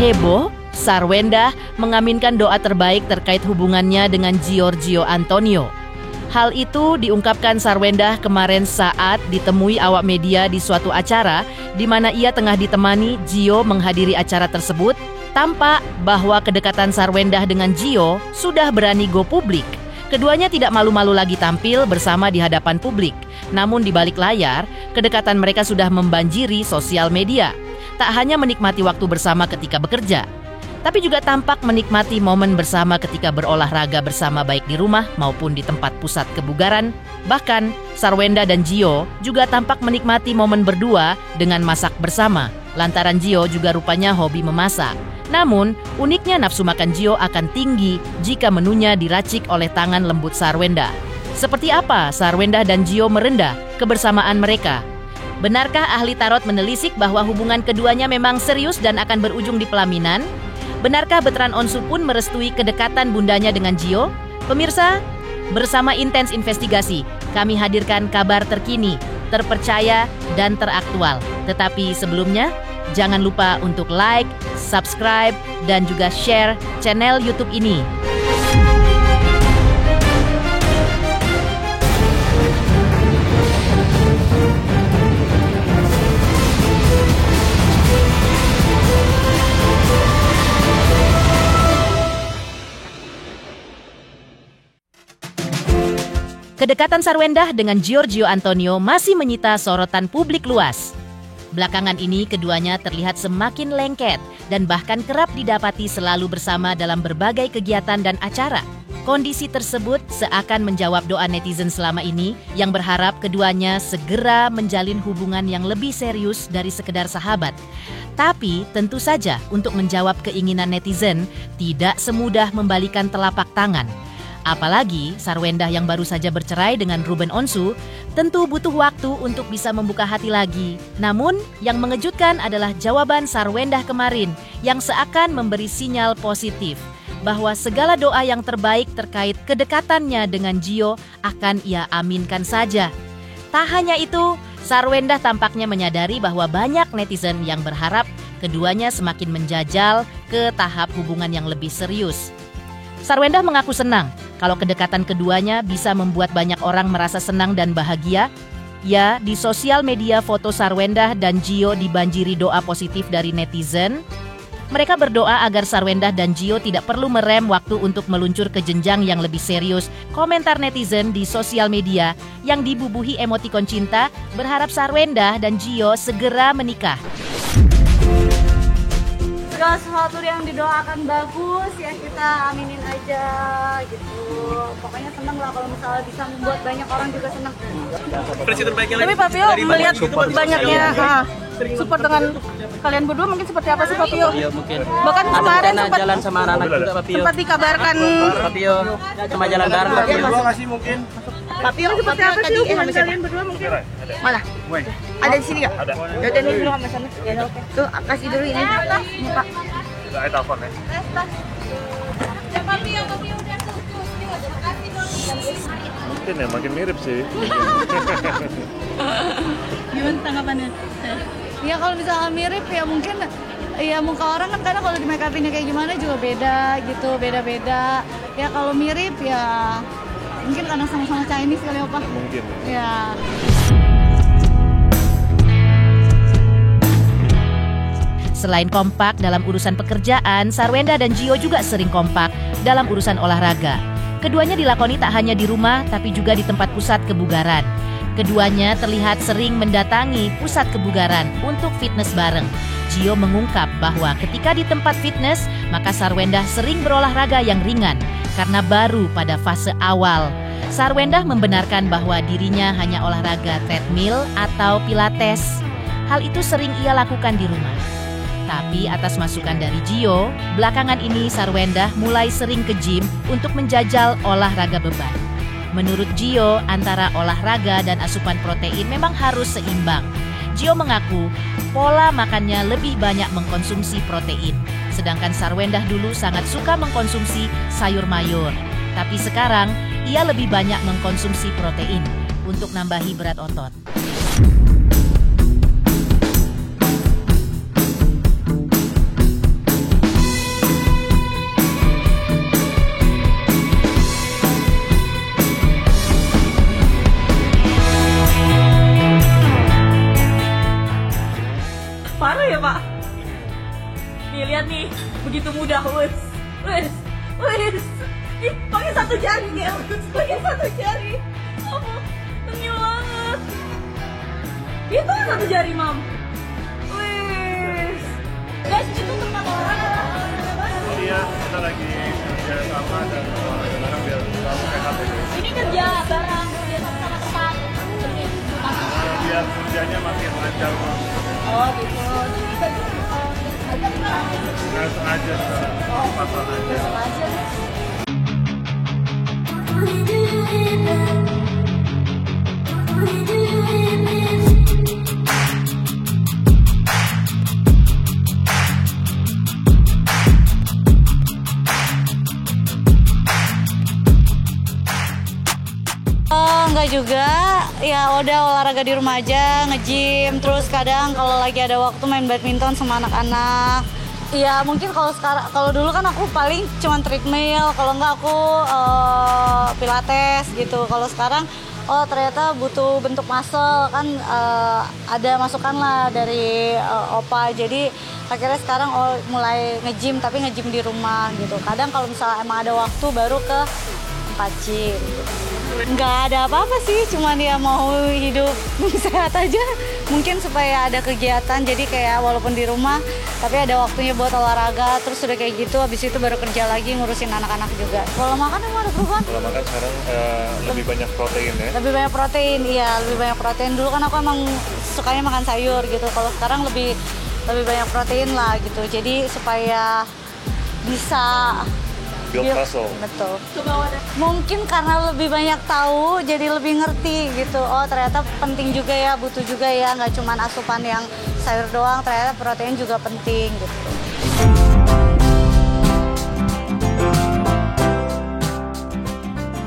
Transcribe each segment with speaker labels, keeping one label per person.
Speaker 1: Heboh, Sarwendah mengaminkan doa terbaik terkait hubungannya dengan Giorgio Antonio. Hal itu diungkapkan Sarwendah kemarin saat ditemui awak media di suatu acara di mana ia tengah ditemani Gio menghadiri acara tersebut. Tampak bahwa kedekatan Sarwendah dengan Gio sudah berani go publik. Keduanya tidak malu-malu lagi tampil bersama di hadapan publik. Namun di balik layar, kedekatan mereka sudah membanjiri sosial media. Tak hanya menikmati waktu bersama ketika bekerja, tapi juga tampak menikmati momen bersama ketika berolahraga bersama baik di rumah maupun di tempat pusat kebugaran. Bahkan, Sarwendah dan Gio juga tampak menikmati momen berdua dengan masak bersama. Lantaran Gio juga rupanya hobi memasak. Namun, uniknya nafsu makan Gio akan tinggi jika menunya diracik oleh tangan lembut Sarwendah. Seperti apa Sarwendah dan Gio merendah kebersamaan mereka? Benarkah ahli tarot menelisik bahwa hubungan keduanya memang serius dan akan berujung di pelaminan? Benarkah Betran Onsu pun merestui kedekatan bundanya dengan Gio? Pemirsa, bersama Intens Investigasi, kami hadirkan kabar terkini, terpercaya, dan teraktual. Tetapi sebelumnya, jangan lupa untuk like, subscribe, dan juga share channel YouTube ini. Kedekatan Sarwendah dengan Giorgio Antonio masih menyita sorotan publik luas. Belakangan ini keduanya terlihat semakin lengket dan bahkan kerap didapati selalu bersama dalam berbagai kegiatan dan acara. Kondisi tersebut seakan menjawab doa netizen selama ini yang berharap keduanya segera menjalin hubungan yang lebih serius dari sekedar sahabat. Tapi tentu saja untuk menjawab keinginan netizen tidak semudah membalikan telapak tangan. Apalagi Sarwendah yang baru saja bercerai dengan Ruben Onsu tentu butuh waktu untuk bisa membuka hati lagi. Namun yang mengejutkan adalah jawaban Sarwendah kemarin yang seakan memberi sinyal positif bahwa segala doa yang terbaik terkait kedekatannya dengan Gio akan ia aminkan saja. Tak hanya itu, Sarwendah tampaknya menyadari bahwa banyak netizen yang berharap keduanya semakin menjajal ke tahap hubungan yang lebih serius. Sarwendah mengaku senang kalau kedekatan keduanya bisa membuat banyak orang merasa senang dan bahagia. Ya, di sosial media foto Sarwendah dan Gio dibanjiri doa positif dari netizen. Mereka berdoa agar Sarwendah dan Gio tidak perlu merem waktu untuk meluncur ke jenjang yang lebih serius. Komentar netizen di sosial media yang dibubuhi emotikon cinta berharap Sarwendah dan Gio segera menikah.
Speaker 2: Segala sesuatu yang didoakan bagus ya kita aminin aja gitu. Pokoknya seneng lah kalau misalnya bisa membuat banyak orang juga seneng. Tapi Pak Pio melihat banyaknya support dengan kalian berdua mungkin seperti apa sih Pak Pio?
Speaker 3: Iya mungkin.
Speaker 2: Bahkan kemarin sempat
Speaker 3: jalan sama anak-anak juga Pak Pio.
Speaker 2: Sempat dikabarkan
Speaker 3: Pak Pio sama jalan bareng Pak Pio.
Speaker 4: Mungkin.
Speaker 2: Pak Pio seperti apa sih hubungan kalian berdua mungkin? Mana? Ada di sini nggak?
Speaker 4: Ada.
Speaker 2: Yaudah ini dulu sama sana. Ya oke. Tuh kasih dulu ini. Ini Pak.
Speaker 4: Saya telepon ya. Mungkin ya makin mirip sih.
Speaker 2: Gimana tanggapannya? Ya kalau misalnya mirip ya mungkin ya muka orang kan kadang kalau di make upinnya kayak gimana juga beda gitu, beda-beda. Ya kalau mirip ya mungkin karena sama-sama Chinese kali apa?
Speaker 4: Mungkin.
Speaker 2: Ya.
Speaker 1: Selain kompak dalam urusan pekerjaan, Sarwendah dan Gio juga sering kompak dalam urusan olahraga. Keduanya dilakoni tak hanya di rumah, tapi juga di tempat pusat kebugaran. Keduanya terlihat sering mendatangi pusat kebugaran untuk fitness bareng. Gio mengungkap bahwa ketika di tempat fitness, maka Sarwendah sering berolahraga yang ringan karena baru pada fase awal. Sarwendah membenarkan bahwa dirinya hanya olahraga treadmill atau pilates. Hal itu sering ia lakukan di rumah. Tapi atas masukan dari Gio, belakangan ini Sarwendah mulai sering ke gym untuk menjajal olahraga beban. Menurut Gio, antara olahraga dan asupan protein memang harus seimbang. Gio mengaku pola makannya lebih banyak mengkonsumsi protein. Sedangkan Sarwendah dulu sangat suka mengkonsumsi sayur mayur. Tapi sekarang ia lebih banyak mengkonsumsi protein untuk nambahi berat otot.
Speaker 2: ya Pak? Nih lihat nih, begitu mudah, wes. Ih, pakai satu jari ya, pakai satu jari. Oh, tengil banget. Itu satu jari, Mam. Wes. Guys, itu tempat orang.
Speaker 4: Iya, kita lagi kerja sama dan orang biar selalu sehat aja.
Speaker 2: Ini kerja bareng, kerja sama tempat.
Speaker 4: Biar kerjanya makin lancar.
Speaker 2: Oh gitu.
Speaker 4: Nggak sengaja, pasang aja.
Speaker 2: Enggak juga, ya udah olahraga di rumah aja, nge-gym, terus kadang kalau lagi ada waktu main badminton sama anak-anak. Ya mungkin kalau dulu kan aku paling cuman treadmill, kalau enggak aku pilates gitu. Kalau sekarang ternyata butuh bentuk muscle kan, ada masukan lah dari opa. Jadi akhirnya sekarang mulai nge-gym, tapi nge-gym di rumah gitu. Kadang kalau misalnya emang ada waktu baru ke tempat gym gitu. Nggak ada apa-apa sih, cuman ya mau hidup sehat aja. Mungkin supaya ada kegiatan, jadi kayak walaupun di rumah, tapi ada waktunya buat olahraga. Terus udah kayak gitu, habis itu baru kerja lagi ngurusin anak-anak juga. Kalau makan emang ada perubahan?
Speaker 4: Kalau makan sekarang lebih banyak protein ya?
Speaker 2: Lebih banyak protein, iya lebih banyak protein. Dulu kan aku emang sukanya makan sayur gitu. Kalau sekarang lebih banyak protein lah gitu. Jadi supaya bisa
Speaker 4: Build muscle.
Speaker 2: Betul. Mungkin karena lebih banyak tahu, jadi lebih ngerti gitu. Oh ternyata penting juga ya, butuh juga ya. Nggak cuma asupan yang sayur doang, ternyata protein juga penting gitu.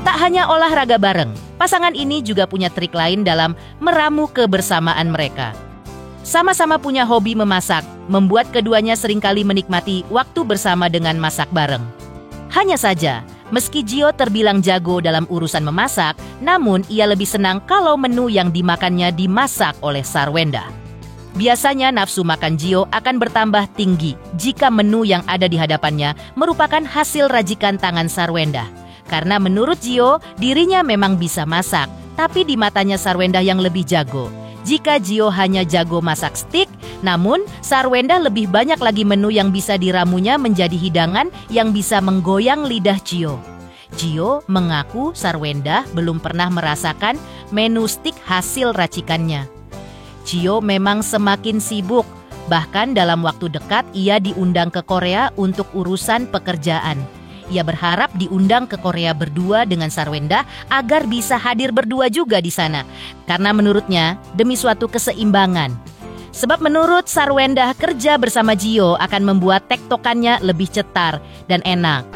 Speaker 1: Tak hanya olahraga bareng, pasangan ini juga punya trik lain dalam meramu kebersamaan mereka. Sama-sama punya hobi memasak, membuat keduanya seringkali menikmati waktu bersama dengan masak bareng. Hanya saja, meski Gio terbilang jago dalam urusan memasak, namun ia lebih senang kalau menu yang dimakannya dimasak oleh Sarwenda. Biasanya nafsu makan Gio akan bertambah tinggi jika menu yang ada di hadapannya merupakan hasil racikan tangan Sarwenda. Karena menurut Gio, dirinya memang bisa masak, tapi di matanya Sarwenda yang lebih jago. Jika Gio hanya jago masak stik, namun Sarwenda lebih banyak lagi menu yang bisa diramunya menjadi hidangan yang bisa menggoyang lidah Gio. Gio mengaku Sarwenda belum pernah merasakan menu stik hasil racikannya. Gio memang semakin sibuk, bahkan dalam waktu dekat ia diundang ke Korea untuk urusan pekerjaan. Ia berharap diundang ke Korea berdua dengan Sarwenda agar bisa hadir berdua juga di sana. Karena menurutnya demi suatu keseimbangan. Sebab menurut Sarwenda kerja bersama Gio akan membuat tektokannya lebih cetar dan enak.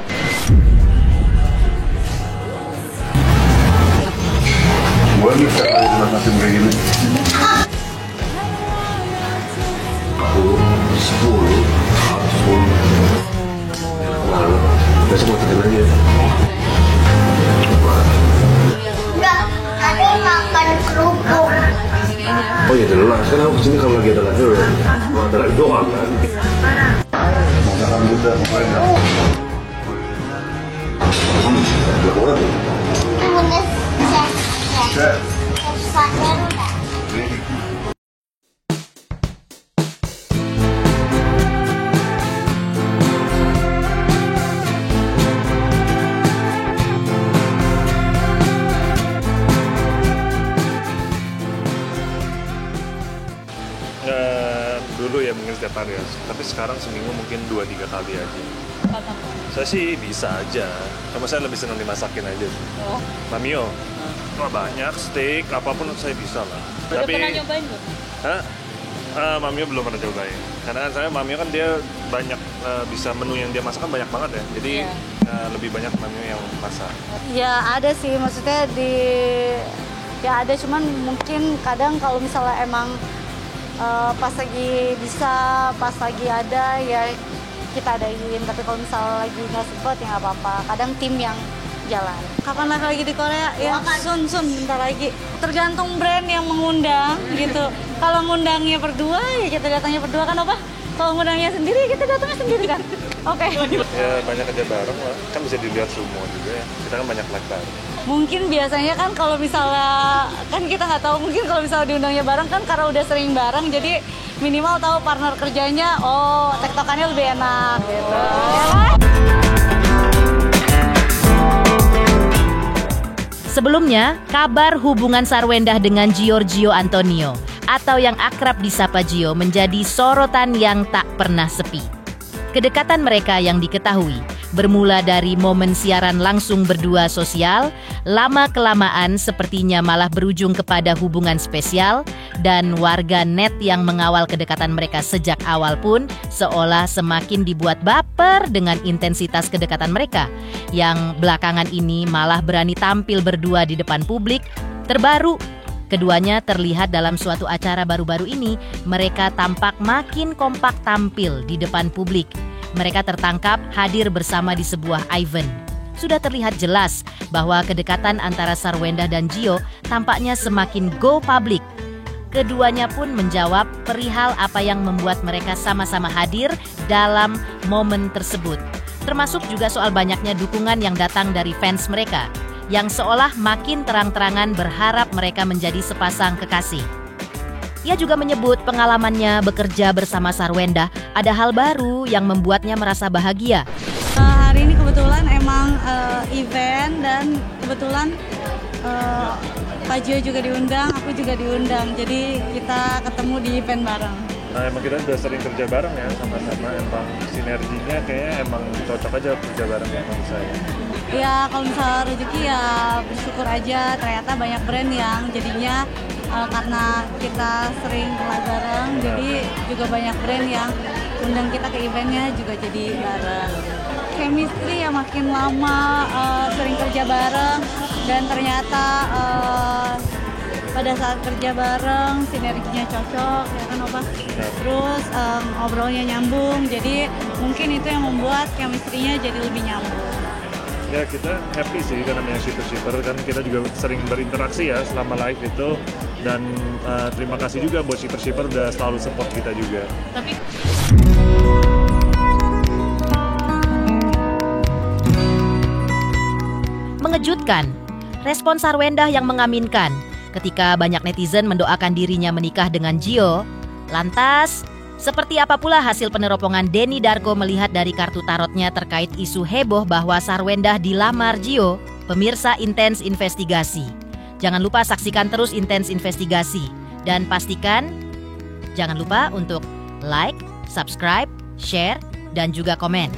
Speaker 5: Besok mau tekan lagi ya?
Speaker 6: Enggak, tadi makan kerupuk.
Speaker 5: Oh iya jelas, kan aku kesini kalau lagi ada live ya. Mau ada live doang kan? Masakan muda, makanya. Berapa orang tuh?
Speaker 6: Bunda chef. Chef udah.
Speaker 4: Dulu ya mungkin setiap hari ya, tapi sekarang seminggu mungkin 2-3 kali aja. Saya sih bisa aja, cuma saya lebih senang dimasakin aja.
Speaker 2: Oh.
Speaker 4: Mamio, wah banyak, steak, apapun saya bisa lah.
Speaker 2: Udah pernah nyobain belum?
Speaker 4: Hah? Mamio belum pernah cobain, karena kan saya Mamio kan dia banyak bisa menu yang dia masak kan banyak banget ya, jadi lebih banyak Mamio yang masak.
Speaker 2: Ya ada sih, maksudnya ya ada, cuman mungkin kadang kalau misalnya emang pas lagi bisa, pas lagi ada ya kita adain. Tapi kalau misalnya lagi nggak sempet ya nggak apa-apa. Kadang tim yang jalan. Kapan live lagi di Korea? Ya, soon, bentar lagi. Tergantung brand yang mengundang gitu. Kalau ngundangnya berdua, ya kita datangnya berdua kan apa? Kalau ngundangnya sendiri, kita datangnya sendiri kan? Oke.
Speaker 4: Ya banyak kerja bareng lah, kan bisa dilihat semua juga ya. Kita kan banyak live bareng.
Speaker 2: Mungkin biasanya kan kalau misalnya, kan kita nggak tahu, mungkin kalau misalnya diundangnya bareng kan karena udah sering bareng, jadi minimal tahu partner kerjanya, oh tektokannya lebih enak gitu. Ya kan?
Speaker 1: Sebelumnya, kabar hubungan Sarwendah dengan Giorgio Antonio atau yang akrab disapa Gio menjadi sorotan yang tak pernah sepi. Kedekatan mereka yang diketahui bermula dari momen siaran langsung berdua sosial, lama-kelamaan sepertinya malah berujung kepada hubungan spesial, dan warga net yang mengawal kedekatan mereka sejak awal pun seolah semakin dibuat baper dengan intensitas kedekatan mereka, yang belakangan ini malah berani tampil berdua di depan publik. Terbaru, keduanya terlihat dalam suatu acara baru-baru ini, mereka tampak makin kompak tampil di depan publik. Mereka tertangkap hadir bersama di sebuah event. Sudah terlihat jelas bahwa kedekatan antara Sarwendah dan Gio tampaknya semakin go public. Keduanya pun menjawab perihal apa yang membuat mereka sama-sama hadir dalam momen tersebut. Termasuk juga soal banyaknya dukungan yang datang dari fans mereka, yang seolah makin terang-terangan berharap mereka menjadi sepasang kekasih. Ia juga menyebut pengalamannya bekerja bersama Sarwendah ada hal baru yang membuatnya merasa bahagia.
Speaker 2: Hari ini kebetulan emang event dan kebetulan Pak Gio juga diundang, aku juga diundang. Jadi kita ketemu di event bareng.
Speaker 4: Nah emang kita udah sering kerja bareng ya, sama-sama emang sinerginya kayaknya emang cocok aja kerja bareng ya menurut saya.
Speaker 2: Ya kalau misalnya rezeki ya bersyukur aja, ternyata banyak brand yang jadinya karena kita sering live bareng, jadi juga banyak brand yang undang kita ke eventnya juga jadi bareng. Chemistry ya makin lama sering kerja bareng, dan ternyata pada saat kerja bareng sinerginya cocok ya kan Opa. Terus ngobrolnya nyambung, jadi mungkin itu yang membuat chemistry-nya jadi lebih nyambung.
Speaker 4: Ya kita happy sih karena namanya shipper kan kita juga sering berinteraksi ya selama live itu, dan terima kasih juga buat shipper udah selalu support kita juga.
Speaker 1: Mengejutkan, respon Sarwendah yang mengaminkan ketika banyak netizen mendoakan dirinya menikah dengan Gio. Lantas, seperti apa pula hasil peneropongan Denny Darko melihat dari kartu tarotnya terkait isu heboh bahwa Sarwendah dilamar Gio? Pemirsa Intens Investigasi, jangan lupa saksikan terus Intens Investigasi, dan pastikan jangan lupa untuk like, subscribe, share, dan juga komen.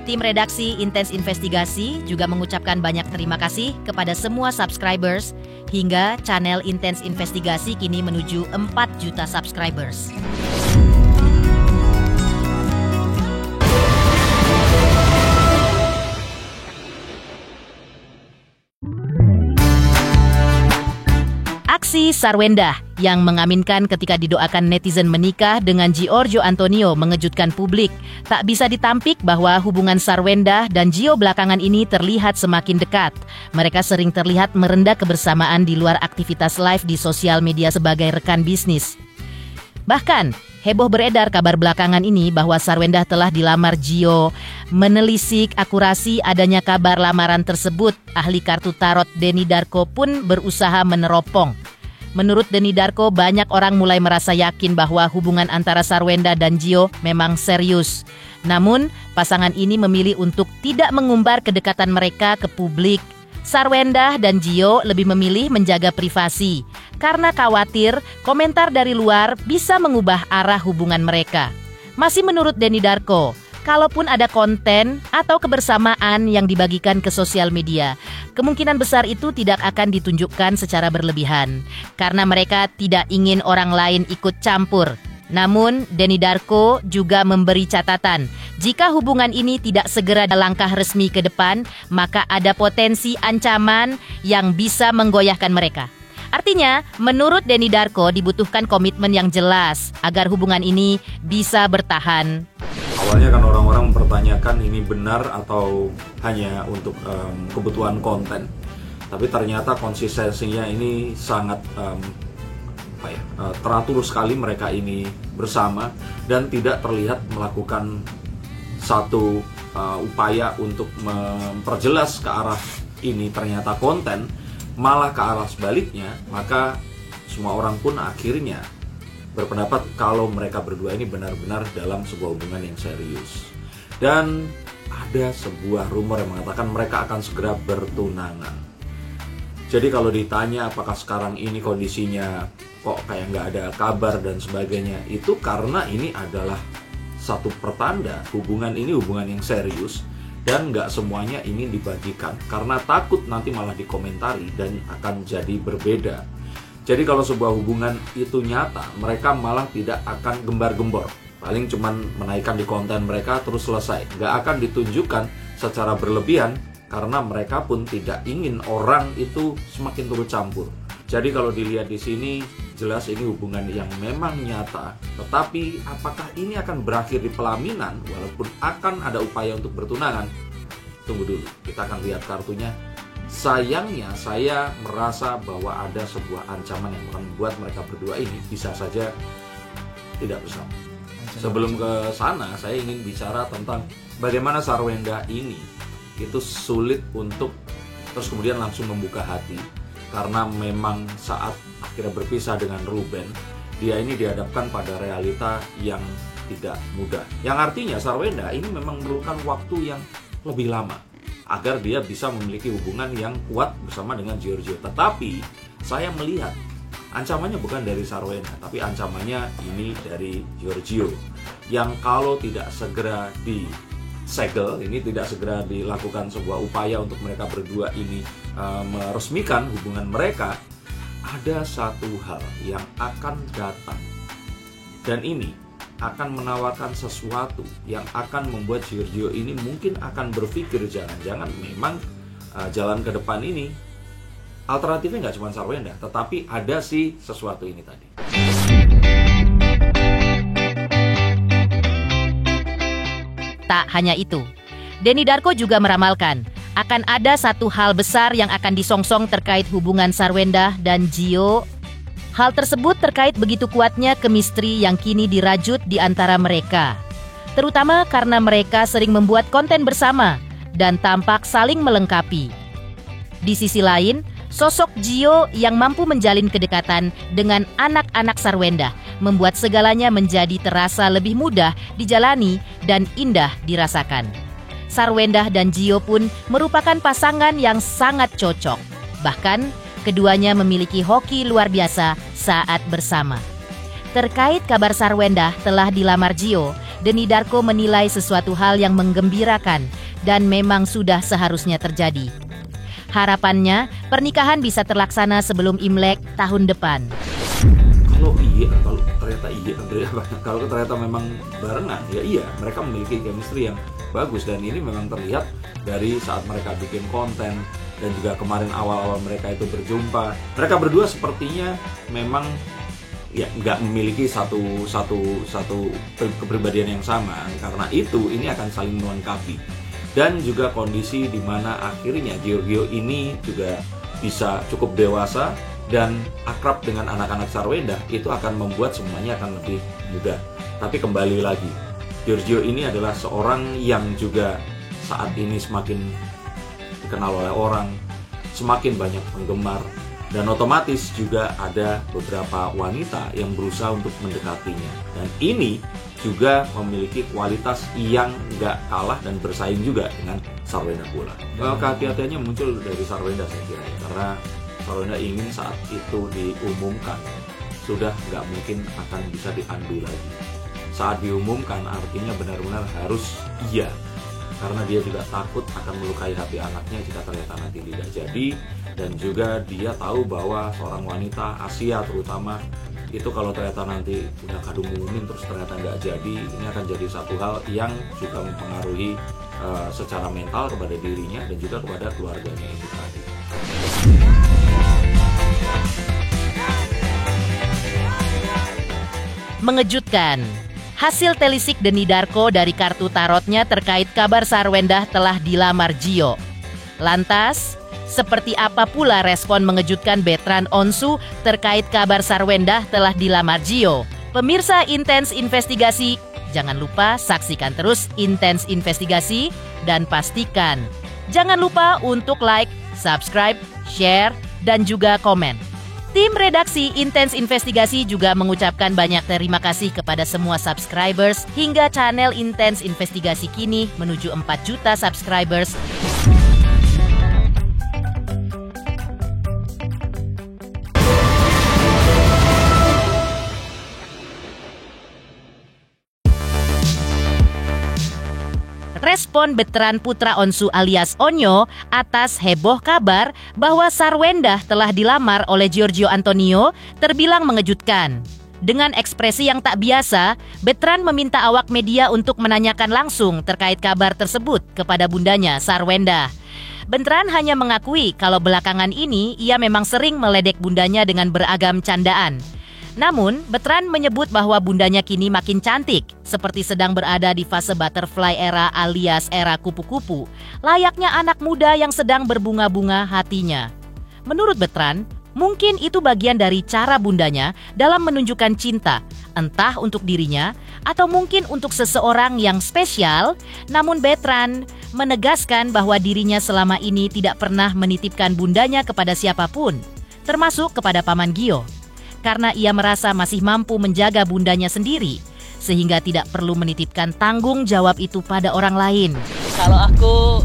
Speaker 1: Tim redaksi Intens Investigasi juga mengucapkan banyak terima kasih kepada semua subscribers hingga channel Intens Investigasi kini menuju 4 juta subscribers. Aksi Sarwendah yang mengaminkan ketika didoakan netizen menikah dengan Giorgio Antonio mengejutkan publik. Tak bisa ditampik bahwa hubungan Sarwendah dan Gio belakangan ini terlihat semakin dekat. Mereka sering terlihat merendah kebersamaan di luar aktivitas live di sosial media sebagai rekan bisnis. Bahkan, heboh beredar kabar belakangan ini bahwa Sarwendah telah dilamar Gio. Menelisik akurasi adanya kabar lamaran tersebut, ahli kartu tarot Denny Darko pun berusaha meneropong. Menurut Denny Darko, banyak orang mulai merasa yakin bahwa hubungan antara Sarwendah dan Gio memang serius. Namun, pasangan ini memilih untuk tidak mengumbar kedekatan mereka ke publik. Sarwendah dan Gio lebih memilih menjaga privasi karena khawatir komentar dari luar bisa mengubah arah hubungan mereka. Masih menurut Denny Darko, kalaupun ada konten atau kebersamaan yang dibagikan ke sosial media, kemungkinan besar itu tidak akan ditunjukkan secara berlebihan karena mereka tidak ingin orang lain ikut campur. Namun, Denny Darko juga memberi catatan, jika hubungan ini tidak segera ada langkah resmi ke depan, maka ada potensi ancaman yang bisa menggoyahkan mereka. Artinya, menurut Denny Darko dibutuhkan komitmen yang jelas agar hubungan ini bisa bertahan.
Speaker 7: Awalnya kan orang-orang mempertanyakan ini benar atau hanya untuk kebutuhan konten. Tapi ternyata konsistensinya ini sangat teratur sekali mereka ini bersama dan tidak terlihat melakukan satu upaya untuk memperjelas ke arah ini ternyata konten, malah ke arah sebaliknya. Maka semua orang pun akhirnya berpendapat kalau mereka berdua ini benar-benar dalam sebuah hubungan yang serius. Dan ada sebuah rumor yang mengatakan mereka akan segera bertunangan. Jadi kalau ditanya apakah sekarang ini kondisinya kok kayak nggak ada kabar dan sebagainya, itu karena ini adalah satu pertanda hubungan ini hubungan yang serius dan nggak semuanya ingin dibagikan karena takut nanti malah dikomentari dan akan jadi berbeda. Jadi kalau sebuah hubungan itu nyata, mereka malah tidak akan gembar-gembor. Paling cuman menaikkan di konten mereka terus selesai. Nggak akan ditunjukkan secara berlebihan karena mereka pun tidak ingin orang itu semakin turut campur. Jadi kalau dilihat di sini, jelas ini hubungan yang memang nyata. Tetapi apakah ini akan berakhir di pelaminan walaupun akan ada upaya untuk bertunangan? Tunggu dulu, kita akan lihat kartunya. Sayangnya saya merasa bahwa ada sebuah ancaman yang akan membuat mereka berdua ini bisa saja tidak bersama. Sebelum ke sana, saya ingin bicara tentang bagaimana Sarwenda ini itu sulit untuk terus kemudian langsung membuka hati. Karena memang saat akhirnya berpisah dengan Ruben, dia ini dihadapkan pada realita yang tidak mudah. Yang artinya Sarwenda ini memang memerlukan waktu yang lebih lama agar dia bisa memiliki hubungan yang kuat bersama dengan Giorgio. Tetapi saya melihat ancamannya bukan dari Sarwenda, tapi ancamannya ini dari Giorgio. Yang kalau tidak segera disegel, ini tidak segera dilakukan sebuah upaya untuk mereka berdua ini meresmikan hubungan mereka, ada satu hal yang akan datang. Dan ini akan menawarkan sesuatu yang akan membuat Giorgio ini mungkin akan berpikir jangan-jangan memang jalan ke depan ini alternatifnya nggak cuma Sarwenda, tetapi ada si sesuatu ini tadi.
Speaker 1: Tak hanya itu, Denny Darko juga meramalkan akan ada satu hal besar yang akan disongsong terkait hubungan Sarwenda dan Gio. Hal tersebut terkait begitu kuatnya chemistry yang kini dirajut di antara mereka. Terutama karena mereka sering membuat konten bersama dan tampak saling melengkapi. Di sisi lain, sosok Gio yang mampu menjalin kedekatan dengan anak-anak Sarwenda membuat segalanya menjadi terasa lebih mudah dijalani dan indah dirasakan. Sarwenda dan Gio pun merupakan pasangan yang sangat cocok. Bahkan, keduanya memiliki hoki luar biasa saat bersama. Terkait kabar Sarwenda telah dilamar Gio, Denny Darko menilai sesuatu hal yang menggembirakan dan memang sudah seharusnya terjadi. Harapannya, pernikahan bisa terlaksana sebelum Imlek tahun depan.
Speaker 7: Kalau ternyata memang barengan, ya iya, mereka memiliki chemistry yang bagus dan ini memang terlihat dari saat mereka bikin konten dan juga kemarin awal-awal mereka itu berjumpa. Mereka berdua sepertinya memang ya nggak memiliki satu kepribadian yang sama. Karena itu ini akan saling melengkapi. Dan juga kondisi di mana akhirnya Giorgio ini juga bisa cukup dewasa dan akrab dengan anak-anak Sarwenda, itu akan membuat semuanya akan lebih mudah. Tapi kembali lagi, Giorgio ini adalah seorang yang juga saat ini semakin dikenal oleh orang, semakin banyak penggemar, dan otomatis juga ada beberapa wanita yang berusaha untuk mendekatinya. Dan ini juga memiliki kualitas yang nggak kalah dan bersaing juga dengan Sarwenda pula. Kehati-hatiannya muncul dari Sarwenda saya kira, karena Sarwenda ingin saat itu diumumkan sudah nggak mungkin akan bisa diandu lagi. Saat diumumkan artinya benar-benar harus iya, karena dia juga takut akan melukai hati anaknya jika ternyata nanti tidak jadi. Dan juga dia tahu bahwa seorang wanita Asia terutama itu kalau ternyata nanti udah kadung ngumumin terus ternyata nggak jadi, ini akan jadi satu hal yang juga mempengaruhi secara mental kepada dirinya dan juga kepada keluarganya itu tadi.
Speaker 1: Mengejutkan. hasil telisik Deni Darko dari kartu tarotnya terkait kabar Sarwendah telah dilamar Gio. Lantas, seperti apa pula respon mengejutkan Betran Onsu terkait kabar Sarwendah telah dilamar Gio? Pemirsa Intens Investigasi, jangan lupa saksikan terus Intens Investigasi dan pastikan jangan lupa untuk like, subscribe, share, dan juga komen. Tim redaksi Intens Investigasi juga mengucapkan banyak terima kasih kepada semua subscribers hingga channel Intens Investigasi kini menuju 4 juta subscribers. Respon Betran Putra Onsu alias Onyo atas heboh kabar bahwa Sarwendah telah dilamar oleh Giorgio Antonio terbilang mengejutkan. Dengan ekspresi yang tak biasa, Betran meminta awak media untuk menanyakan langsung terkait kabar tersebut kepada bundanya Sarwendah. Betran hanya mengakui kalau belakangan ini ia memang sering meledek bundanya dengan beragam candaan. Namun, Betran menyebut bahwa bundanya kini makin cantik, seperti sedang berada di fase butterfly era alias era kupu-kupu, layaknya anak muda yang sedang berbunga-bunga hatinya. Menurut Betran, mungkin itu bagian dari cara bundanya dalam menunjukkan cinta, entah untuk dirinya atau mungkin untuk seseorang yang spesial. Namun Betran menegaskan bahwa dirinya selama ini tidak pernah menitipkan bundanya kepada siapapun, termasuk kepada Paman Gio. Karena ia merasa masih mampu menjaga bundanya sendiri, sehingga tidak perlu menitipkan tanggung jawab itu pada orang lain.
Speaker 8: Kalau aku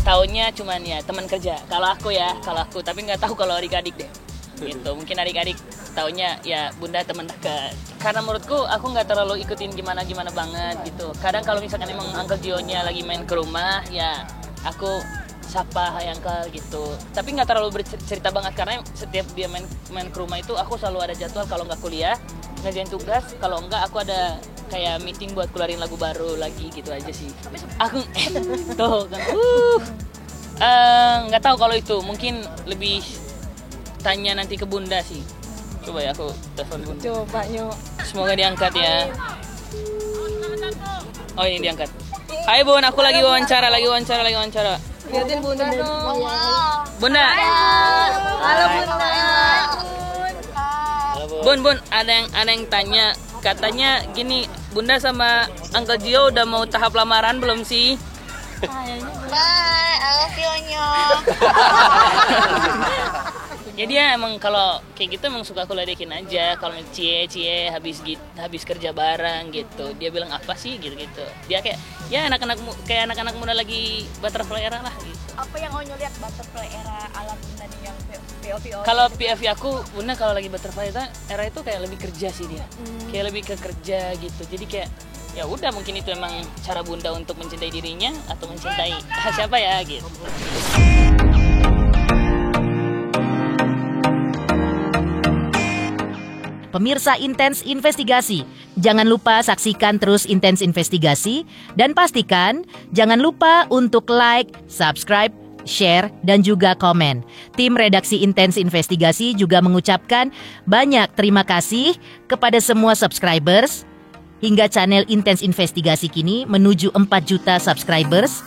Speaker 8: taunya cuman ya teman kerja. Kalau aku, tapi nggak tahu kalau adik-adik deh. Gitu. Mungkin adik-adik taunya ya bunda teman dekat. Karena menurutku aku nggak terlalu ikutin gimana banget gitu. Kadang kalau misalkan emang Uncle Gio-nya lagi main ke rumah, ya aku sapa hai Uncle gitu. Tapi nggak terlalu bercerita banget karena setiap dia main ke rumah itu aku selalu ada jadwal, kalau nggak kuliah ngerjain tugas, kalau enggak aku ada kayak meeting buat keluarin lagu baru lagi gitu aja sih. Aku tuh kan nggak tahu kalau itu, mungkin lebih tanya nanti ke bunda sih. Coba ya aku telepon bunda.
Speaker 2: Coba nyok.
Speaker 8: Semoga diangkat ya. Oh ini diangkat. Hai Bun, aku lagi wawancara.
Speaker 2: Lihatin bunda dong.
Speaker 8: Bunda.
Speaker 2: Halo bunda.
Speaker 8: Bun, ada yang tanya, katanya gini, bunda sama Uncle Gio udah mau tahap lamaran belum sih?
Speaker 6: Bye, I love you, Onyo.
Speaker 8: Ya dia emang kalau kayak gitu emang suka aku ledekin aja. Kalau cie habis kerja bareng gitu, dia bilang apa sih gitu. Dia kayak ya anak-anak muda lagi butterfly era lah gitu.
Speaker 2: Apa yang Onyo lihat butterfly era ala bunda nih yang POV?
Speaker 8: Kalau POV aku, bunda kalau lagi butterfly era itu kayak lebih kerja sih dia. Kayak lebih ke kerja gitu. Jadi kayak ya udah, mungkin itu emang cara bunda untuk mencintai dirinya atau mencintai siapa ya gitu.
Speaker 1: Pemirsa Intens Investigasi, jangan lupa saksikan terus Intens Investigasi dan pastikan jangan lupa untuk like, subscribe, share, dan juga komen. Tim redaksi Intens Investigasi juga mengucapkan banyak terima kasih kepada semua subscribers hingga channel Intens Investigasi kini menuju 4 juta subscribers.